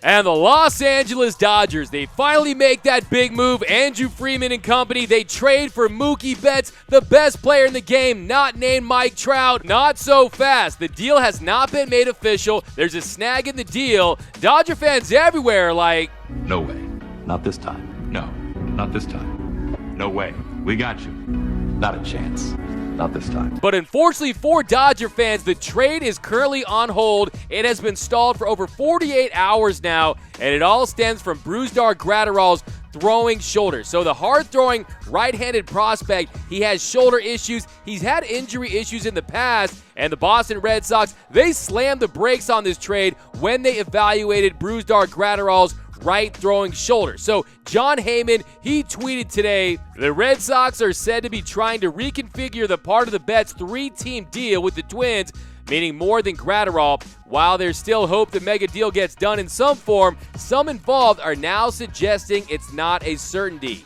And the Los Angeles Dodgers, they finally make that big move. Andrew Freeman and company, they trade for Mookie Betts, the best player in the game, not named Mike Trout. Not so fast. The deal has not been made official. There's a snag in the deal. Dodger fans everywhere are like, no way. Not this time. No, not this time. No way. We got you. Not a chance. Not this time. But unfortunately for Dodger fans, the trade is currently on hold. It has been stalled for over 48 hours now, and it all stems from Brusdar Graterol's throwing shoulder. So the hard-throwing right-handed prospect, he has shoulder issues. He's had injury issues in the past, and the Boston Red Sox, they slammed the brakes on this trade when they evaluated Brusdar Graterol's right-throwing shoulder. So Jon Heyman, he tweeted today, the Red Sox are said to be trying to reconfigure the part of the Betts three-team deal with the Twins, meaning more than Graterol. While there's still hope the mega deal gets done in some form, some involved are now suggesting it's not a certainty.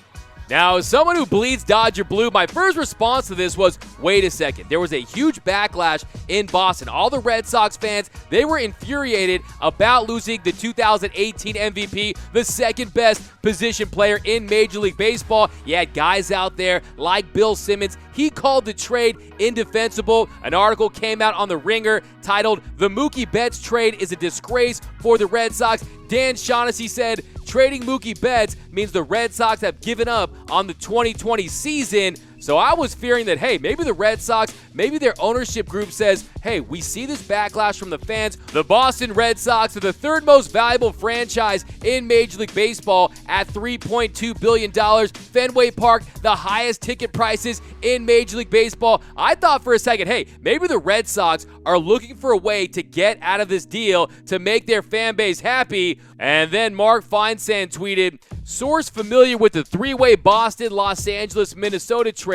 Now, as someone who bleeds Dodger blue, my first response to this was, wait a second. There was a huge backlash in Boston. All the Red Sox fans, they were infuriated about losing the 2018 MVP, the second best position player in Major League Baseball. You had guys out there like Bill Simmons. He called the trade indefensible. An article came out on The Ringer titled, "The Mookie Betts Trade is a Disgrace for the Red Sox." Dan Shaughnessy said, trading Mookie Betts means the Red Sox have given up on the 2020 season. So I was fearing that, hey, maybe the Red Sox, maybe their ownership group says, hey, we see this backlash from the fans. The Boston Red Sox are the third most valuable franchise in Major League Baseball at $3.2 billion. Fenway Park, the highest ticket prices in Major League Baseball. I thought for a second, hey, maybe the Red Sox are looking for a way to get out of this deal to make their fan base happy. And then Mark Feinsand tweeted, source familiar with the three-way Boston, Los Angeles, Minnesota trade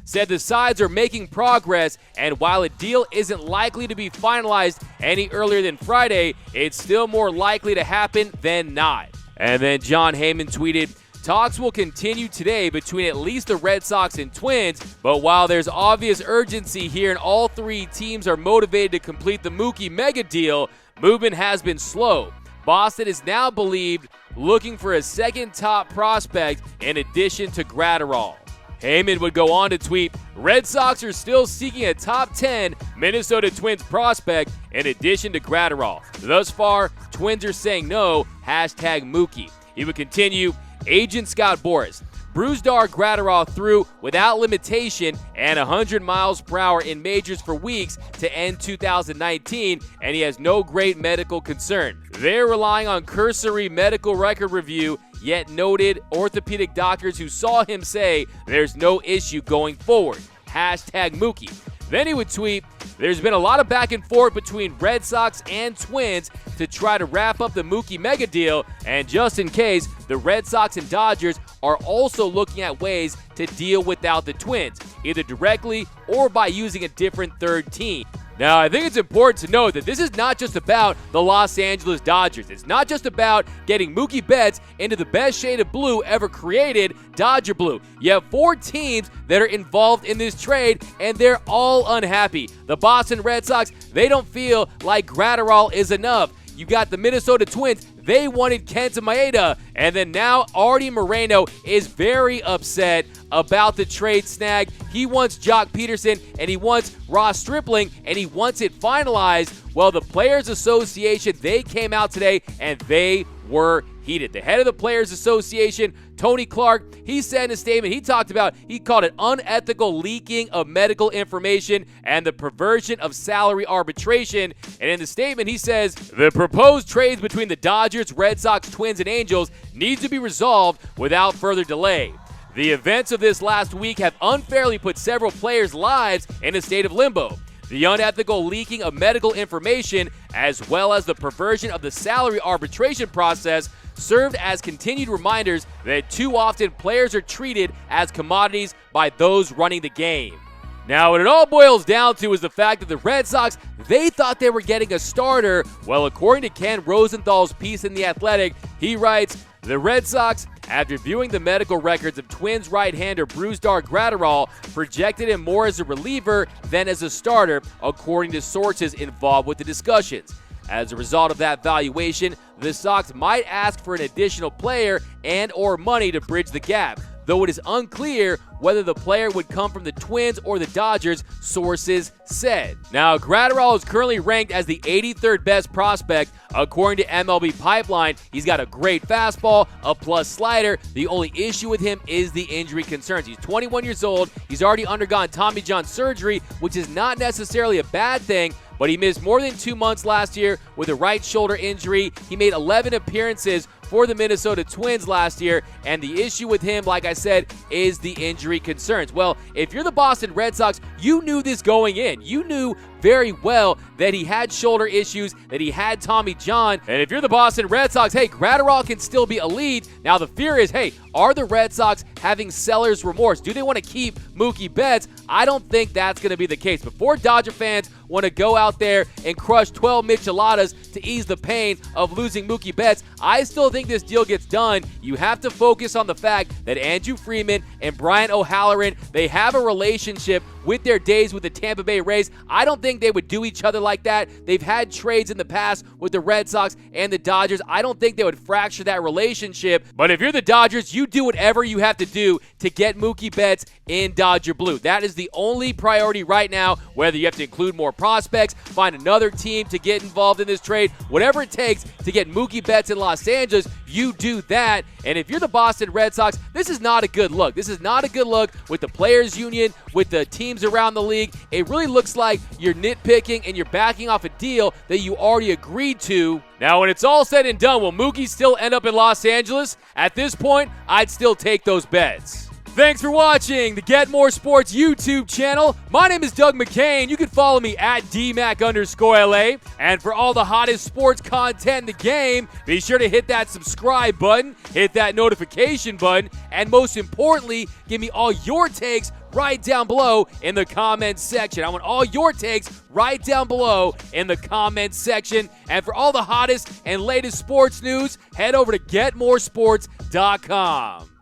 said the sides are making progress, and while a deal isn't likely to be finalized any earlier than Friday, it's still more likely to happen than not. And then Jon Heyman tweeted, talks will continue today between at least the Red Sox and Twins, but while there's obvious urgency here and all three teams are motivated to complete the Mookie mega deal, movement has been slow. Boston is now believed looking for a second top prospect in addition to Graterol. Heyman would go on to tweet, Red Sox are still seeking a top 10 Minnesota Twins prospect in addition to Graterol. Thus far, Twins are saying no, hashtag Mookie. He would continue, agent Scott Boras. Brusdar Graterol threw without limitation and 100 miles per hour in majors for weeks to end 2019, and he has no great medical concern. They're relying on cursory medical record review, yet noted orthopedic doctors who saw him say there's no issue going forward. Hashtag Mookie. Then he would tweet, there's been a lot of back and forth between Red Sox and Twins to try to wrap up the Mookie mega deal, and just in case, the Red Sox and Dodgers are also looking at ways to deal without the Twins, either directly or by using a different third team. Now, I think it's important to note that this is not just about the Los Angeles Dodgers. It's not just about getting Mookie Betts into the best shade of blue ever created, Dodger blue. You have 4 teams that are involved in this trade, and they're all unhappy. The Boston Red Sox, they don't feel like Graterol is enough. You got the Minnesota Twins, they wanted Kenta Maeda, and then now Artie Moreno is very upset about the trade snag. He wants Jock Peterson, and he wants Ross Stripling, and he wants it finalized. Well, the Players Association, they came out today, and they were heated. The head of the Players Association, Tony Clark, he said in a statement, he called it unethical leaking of medical information and the perversion of salary arbitration. And in the statement, he says, the proposed trades between the Dodgers, Red Sox, Twins, and Angels need to be resolved without further delay. The events of this last week have unfairly put several players' lives in a state of limbo. The unethical leaking of medical information, as well as the perversion of the salary arbitration process, served as continued reminders that too often players are treated as commodities by those running the game. Now, what it all boils down to is the fact that the Red Sox, they thought they were getting a starter. Well, according to Ken Rosenthal's piece in The Athletic, he writes, the Red Sox, after viewing the medical records of Twins right-hander Brusdar Graterol, projected him more as a reliever than as a starter, according to sources involved with the discussions. As a result of that valuation, the Sox might ask for an additional player and or money to bridge the gap, though it is unclear whether the player would come from the Twins or the Dodgers, sources said. Now, Graterol is currently ranked as the 83rd best prospect according to MLB Pipeline. He's got a great fastball, a plus slider. The only issue with him is the injury concerns. He's 21 years old. He's already undergone Tommy John surgery, which is not necessarily a bad thing, but he missed more than 2 months last year with a right shoulder injury. He made 11 appearances for the Minnesota Twins last year, and the issue with him, like I said, is the injury concerns. Well, if you're the Boston Red Sox, you knew this going in. You knew very well that he had shoulder issues, that he had Tommy John, and if you're the Boston Red Sox, hey, Graterol can still be elite. Now the fear is, hey, are the Red Sox having seller's remorse? Do they want to keep Mookie Betts? I don't think that's going to be the case. Before Dodger fans want to go out there and crush 12 micheladas to ease the pain of losing Mookie Betts, I still think this deal gets done. You have to focus on the fact that Andrew Freeman and Brian O'Halloran, they have a relationship with their days with the Tampa Bay Rays. I don't think they would do each other like that. They've had trades in the past with the Red Sox and the Dodgers. I don't think they would fracture that relationship. But if you're the Dodgers, you do whatever you have to do to get Mookie Betts in Dodger blue. That is the only priority right now, whether you have to include more prospects, find another team to get involved in this trade, whatever it takes to get Mookie Betts in Los Angeles, you do that. And if you're the Boston Red Sox, this is not a good look. This is not a good look with the players union, with the teams around the league. It really looks like you're nitpicking and you're backing off a deal that you already agreed to. Now, when it's all said and done, will Mookie still end up in Los Angeles? At this point, I'd still take those bets. Thanks for watching the Get More Sports YouTube channel. My name is Doug McCain. You can follow me at DMac_LA. And for all the hottest sports content in the game, be sure to hit that subscribe button, hit that notification button, and most importantly, give me all your takes right down below in the comments section. I want all your takes right down below in the comments section. And for all the hottest and latest sports news, head over to GetMoreSports.com.